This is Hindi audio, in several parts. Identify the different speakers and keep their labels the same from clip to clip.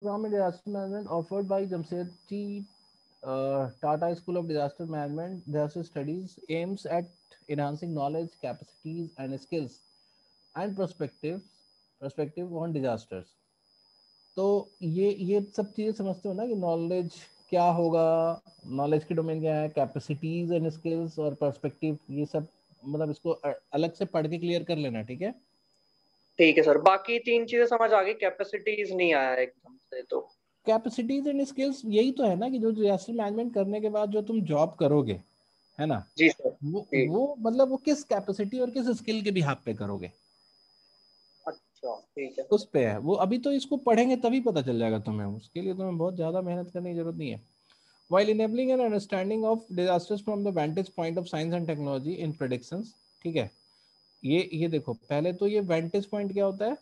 Speaker 1: program in disaster management offered by Jamshedji Tata School of Disaster Management, Disaster Studies aims at enhancing knowledge, capacities, and skills and perspective on disasters. तो ये सब चीजें समझते हो ना कि नॉलेज क्या होगा, नॉलेज की डोमेन क्या है, कैपेसिटीज एंड स्किल्स और पर्सपेक्टिव, ये सब मतलब इसको अलग से पढ़ के क्लियर कर लेना, ठीक है।
Speaker 2: ठीक है सर, बाकी तीन चीजें समझ आ गई, कैपेसिटीज नहीं आया एकदम से तो।
Speaker 1: कैपेसिटीज एंड स्किल्स यही तो है ना कि जो डिजास्टर मैनेजमेंट करने के बाद जो तुम जॉब करोगे, है ना,
Speaker 2: जी सर। जी।
Speaker 1: वो मतलब वो किस कैपेसिटी और किस स्किल के बिहाफ पे करोगे,
Speaker 2: अच्छा ठीक है।
Speaker 1: उस पे है वो। अभी तो इसको पढ़ेंगे तभी पता चल जाएगा तुम्हें, उसके लिए तुम्हें बहुत ज्यादा मेहनत करने की जरूरत नहीं है। While enabling an understanding of disasters from the vantage point of science and technology in predictions, ठीक है। ये देखो, पहले तो ये vantage point क्या होता है,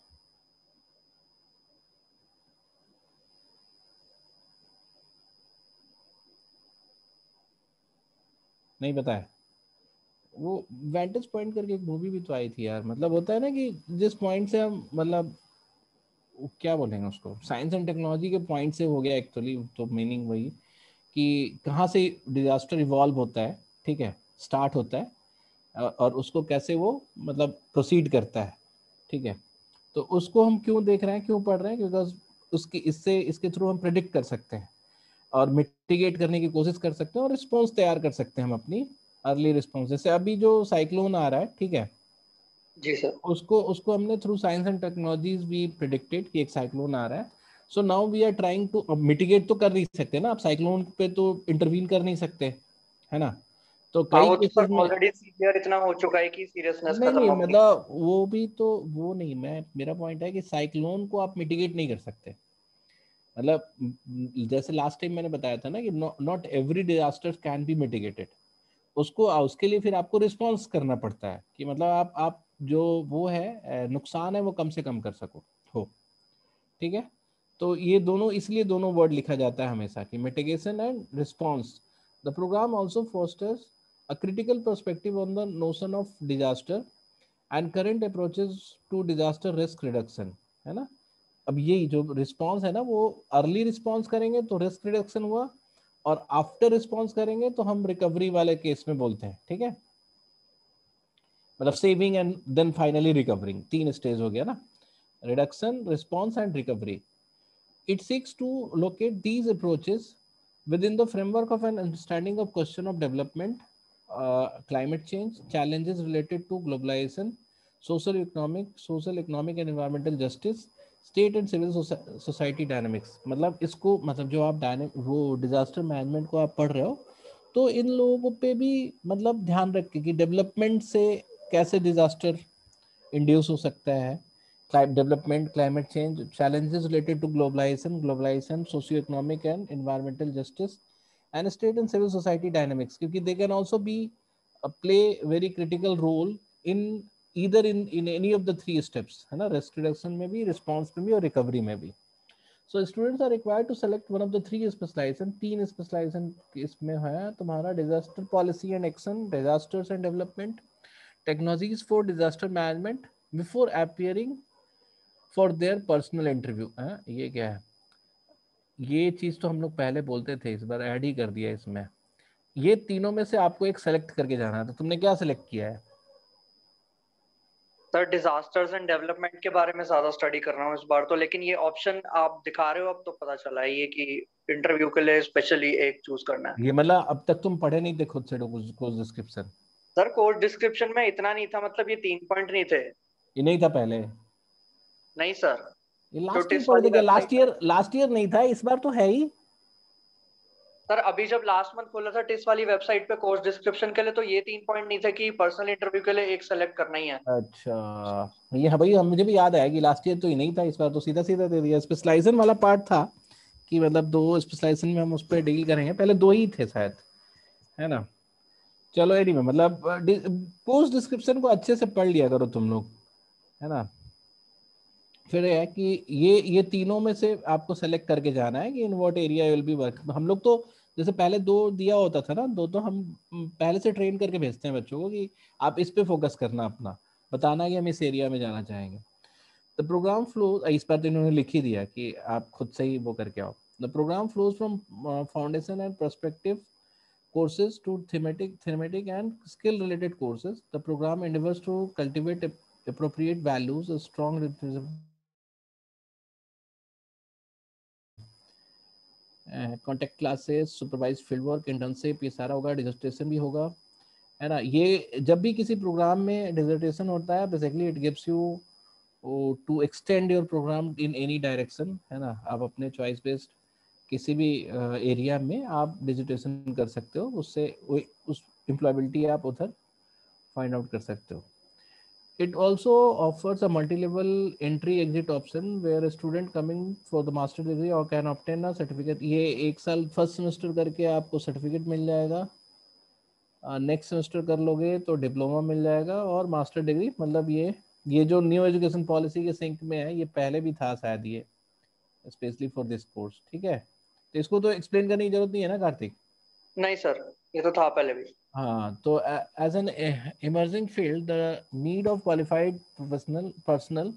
Speaker 1: नहीं पता है। वो vantage point करके एक मूवी भी तो आई थी यार, मतलब होता है ना कि जिस पॉइंट से हम मतलब क्या बोलेंगे उसको, साइंस एंड टेक्नोलॉजी के पॉइंट से हो गया एक्चुअली, तो मीनिंग वही कि कहाँ से डिजास्टर इवॉल्व होता है, ठीक है, स्टार्ट होता है, और उसको कैसे वो मतलब प्रोसीड करता है, ठीक है। तो उसको हम क्यों देख रहे हैं, क्यों पढ़ रहे हैं, बिकॉज उसकी इससे इसके थ्रू हम प्रिडिक्ट कर सकते हैं और मिटिगेट करने की कोशिश कर सकते हैं और रिस्पॉन्स तैयार कर सकते हैं हम अपनी अर्ली रिस्पॉन्स। जैसे अभी जो साइक्लोन आ रहा है, ठीक है,
Speaker 2: जी सर।
Speaker 1: उसको उसको हमने थ्रू साइंस एंड टेक्नोलॉजीज भी प्रिडिक्टेड कि एक साइक्लोन आ रहा है। So now we are trying to, अब मिटिगेट तो कर नहीं सकते ना, आप साइक्लोन पे तो इंटरवीन कर नहीं सकते, है ना। तो
Speaker 2: हाँ
Speaker 1: कई
Speaker 2: वो तो
Speaker 1: केसेस
Speaker 2: सर
Speaker 1: में,
Speaker 2: ऑलरेडी सीवियर इतना हो चुका है कि सीरियसनेस
Speaker 1: नहीं
Speaker 2: खत्म
Speaker 1: नहीं
Speaker 2: अपनी।
Speaker 1: मतलब वो भी तो, वो नहीं, मैं मेरा पॉइंट है कि साइक्लोन को आप मिटिगेट नहीं कर सकते। मतलब जैसे लास्ट टाइम मैंने बताया था ना कि not every disaster can be mitigated. उसको उसके लिए फिर आपको रिस्पॉन्स करना पड़ता है कि मतलब आप जो वो है नुकसान है वो कम से कम कर सको हो, ठीक है। तो ये दोनों, इसलिए दोनों वर्ड लिखा जाता है हमेशा कि mitigation and response. The programme also fosters a critical perspective on the notion of disaster and current approaches to disaster risk reduction, है ना। अब यही जो रिस्पॉन्स है ना, वो अर्ली रिस्पॉन्स करेंगे तो रिस्क रिडक्शन हुआ, और आफ्टर रिस्पॉन्स करेंगे तो हम रिकवरी वाले केस में बोलते हैं, ठीक है। मतलब saving and then finally recovering, तीन स्टेज हो गया ना, reduction, response and recovery. It seeks to locate these approaches within the framework of an understanding of question of development, climate change, challenges related to globalization, social economic and environmental justice, state and civil society dynamics। मतलब इसको, मतलब जो आप वो डिजास्टर मैनेजमेंट को आप पढ़ रहे हो, तो इन लोगों पे भी मतलब ध्यान रखें कि डेवलपमेंट से कैसे डिजास्टर इंड्यूस हो सकता है, development, climate change, challenges related to globalization, socio-economic and environmental justice, and state and civil society dynamics, क्योंकि they can also be play very critical role in either in any of the three steps, है ना, risk reduction में भी, response में भी और recovery में भी। So students are required to select one of the three specialization, तीन specialization इसमें है तुम्हारा, disaster policy and action, disasters and development, technologies for disaster management, before appearing for their personal interview है। ये क्या है, ये चीज तो हम लोग पहले बोलते थे, इस बार ऐड ही कर दिया इसमें। ये तीनों में से आपको एक सेलेक्ट करके जाना है, तो तुमने क्या सेलेक्ट किया है।
Speaker 2: सर डिजास्टर्स एंड डेवलपमेंट के बारे में ज्यादा स्टडी कर रहा हूँ इस बार तो, लेकिन ये ऑप्शन आप दिखा रहे हो अब तो पता चला है ये कि इंटरव्यू के लिए स्पेशली एक चूज करना है।
Speaker 1: ये मतलब अब तक तुम पढ़े नहीं थे खुद से course description.
Speaker 2: Sir course description में इतना नहीं था, मतलब ये 3 पॉइंट नहीं थे।
Speaker 1: ये नहीं था पहले,
Speaker 2: नहीं सर।
Speaker 1: ये
Speaker 2: जो
Speaker 1: लास्ट ईयर
Speaker 2: टिस
Speaker 1: पढ़
Speaker 2: वाली
Speaker 1: के गया,
Speaker 2: वेबसाइट है।
Speaker 1: लास्ट ईयर नहीं था, इस बार तो है ही।
Speaker 2: सर अभी जब लास्ट मंथ खोला था टिस वाली वेबसाइट पे कोर्स डिस्क्रिप्शन के लिए, तो ये 3 पॉइंट नहीं थे कि पर्सनल इंटरव्यू के लिए एक सेलेक्ट करना ही है।
Speaker 1: अच्छा, ये है भाई, हम मुझे भी याद आया कि लास्ट ईयर तो ये नहीं था, इस बार तो सीधा सीधा दे दिया। स्पेशलाइजेशन वाला पार्ट था कि मतलब दो स्पेशलाइजेशन में हम उस पर डील करेंगे, पहले दो ही थे शायद, है ना। चलो एनीवे, मतलब पोस्ट डिस्क्रिप्शन को अच्छे से पढ़ लिया करो तुम लोग, है ना। फिर है कि ये तीनों में से आपको सेलेक्ट करके जाना है कि in what area will be work. हम लोग तो जैसे पहले दो दिया होता था ना, दो तो हम पहले से ट्रेन करके भेजते हैं बच्चों को कि आप इस पे फोकस करना, अपना बताना कि हम इस एरिया में जाना चाहेंगे। द प्रोग्राम फ्लो, इस पर तो इन्होंने लिख ही दिया कि आप खुद से ही वो करके आओ. The programme flows from foundation and perspective courses to thematic and skill related courses. The program endeavors to cultivate appropriate values, a strong contact classes, supervise field work, internship, ये सारा होगा. डिसर्टेशन भी होगा, है ना. ये जब भी किसी प्रोग्राम में डिसर्टेशन होता है, basically it gives you to extend your programme in any direction, है ना. आप अपने चॉइस बेस्ड किसी भी एरिया में आप डिजिटेशन कर सकते हो, उससे उस एम्प्लॉयबिलिटी आप उधर फाइंड आउट कर सकते हो. It also offers a multi-level entry-exit option where a student coming for the master degree or can obtain a certificate. ये एक साल फर्स्ट सेमेस्टर करके आपको सर्टिफिकेट मिल जाएगा, नेक्स्ट सेमेस्टर कर लोगे तो डिप्लोमा मिल जाएगा, और मास्टर डिग्री. मतलब ये जो न्यू एजुकेशन पॉलिसी के सिंक में है, ये पहले भी था शायद, ये स्पेशली फॉर दिस कोर्स. ठीक है, तो इसको तो एक्सप्लेन करने की जरूरत नहीं है ना कार्तिक?
Speaker 2: नहीं सर, ये तो था पहले भी.
Speaker 1: हाँ, तो as an emerging field the need of qualified personnel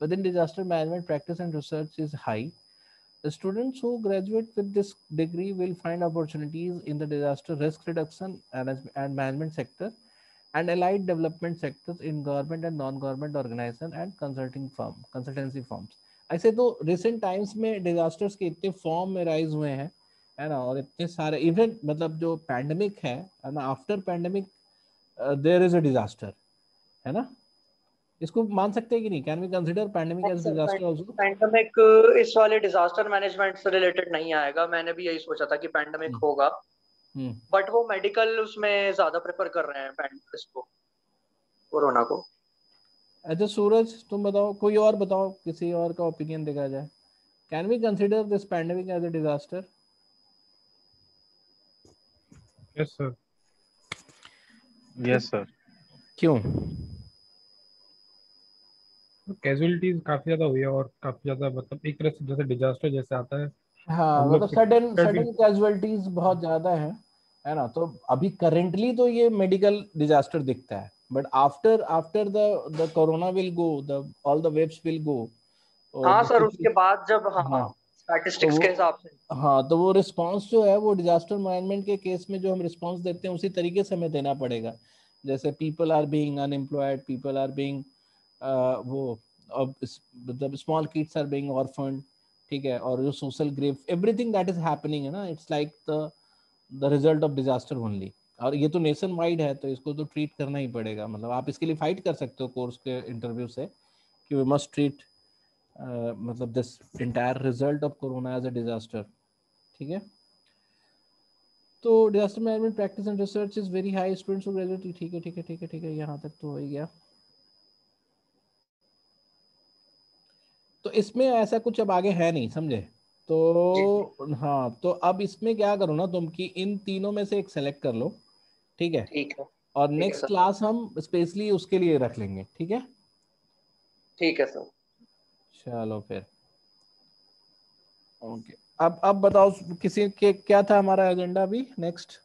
Speaker 1: within disaster management practice and research is high. The students who graduate with this degree will find opportunities in the disaster risk reduction and management sector and allied development sectors in government and non-government organization and consultancy firms. ऐसे तो रिसेंट टाइम्स में डिजास्टर्स के इतने फॉर्म में राइज हुए हैं, है ना, और इतने सारे इवन, मतलब जो पैंडेमिक है ना, after pandemic there is a disaster, है ना. इसको मान सकते हैं कि नहीं? Can we consider pandemic as disaster also?
Speaker 2: Pandemic इस वाले डिजास्टर मैनेजमेंट से रिलेटेड नहीं आएगा. मैंने भी यही सोचा था कि पैंडमिक होगा, बट वो मेडिकल उसमें ज्यादा प्रेफर कर रहे हैं इसको, कोरोना को.
Speaker 1: अच्छा सूरज, तुम बताओ, कोई और बताओ, किसी और का ओपिनियन देखा जाए. Can we consider this pandemic as a disaster?
Speaker 3: Yes sir. Yes sir.
Speaker 1: क्यों?
Speaker 3: कैजुअलिटीज काफी ज्यादा हुई है, और काफी ज्यादा, मतलब एक तरह से जैसे डिजास्टर जैसे आता है,
Speaker 1: हाँ,
Speaker 3: हम
Speaker 1: मतलब
Speaker 3: लोग
Speaker 1: सडन कैजुअलिटीज बहुत ज्यादा है ना. तो अभी करेंटली तो ये मेडिकल डिजास्टर दिखता है, but after after the corona will go, the all the waves will go.
Speaker 2: हाँ सर, उसके बाद जब, हाँ,
Speaker 1: हाँ, तो
Speaker 2: स्टैटिस्टिक्स
Speaker 1: वो,
Speaker 2: के हिसाब से.
Speaker 1: हाँ, तो वो रिस्पांस जो है, वो डिजास्टर मैनेजमेंट के केस में जो हम रिस्पांस देते हैं, उसी तरीके से हमें देना पड़ेगा. जैसे people are being unemployed, people are being वो, अब मतलब small kids are being orphaned, ठीक है, और जो social grave, everything that is happening, है ना, it's like the result of disaster only. और ये तो नेशन वाइड है, तो इसको तो ट्रीट करना ही पड़ेगा. मतलब आप इसके लिए फाइट कर सकते हो कोर्स के इंटरव्यू से कि वी मस्ट ट्रीट मतलब this entire result of corona as a disaster. ठीक है, तो disaster management practice and research is very high, students graduate. ठीक है, ठीक है, ठीक है, ठीक है, यहाँ तक तो हो ही गया. तो इसमें ऐसा कुछ अब आगे है नहीं, समझे? तो हाँ, तो अब इसमें क्या करो ना तुम, कि इन तीनों में से एक सेलेक्ट कर लो. ठीक है,
Speaker 2: ठीक है.
Speaker 1: और
Speaker 2: ठीक है
Speaker 1: नेक्स्ट
Speaker 2: सर.
Speaker 1: क्लास हम स्पेशली उसके लिए रख लेंगे. ठीक है,
Speaker 2: ठीक है सर.
Speaker 1: चलो फिर. ओके, अब बताओ, किसी के क्या था हमारा एजेंडा अभी नेक्स्ट?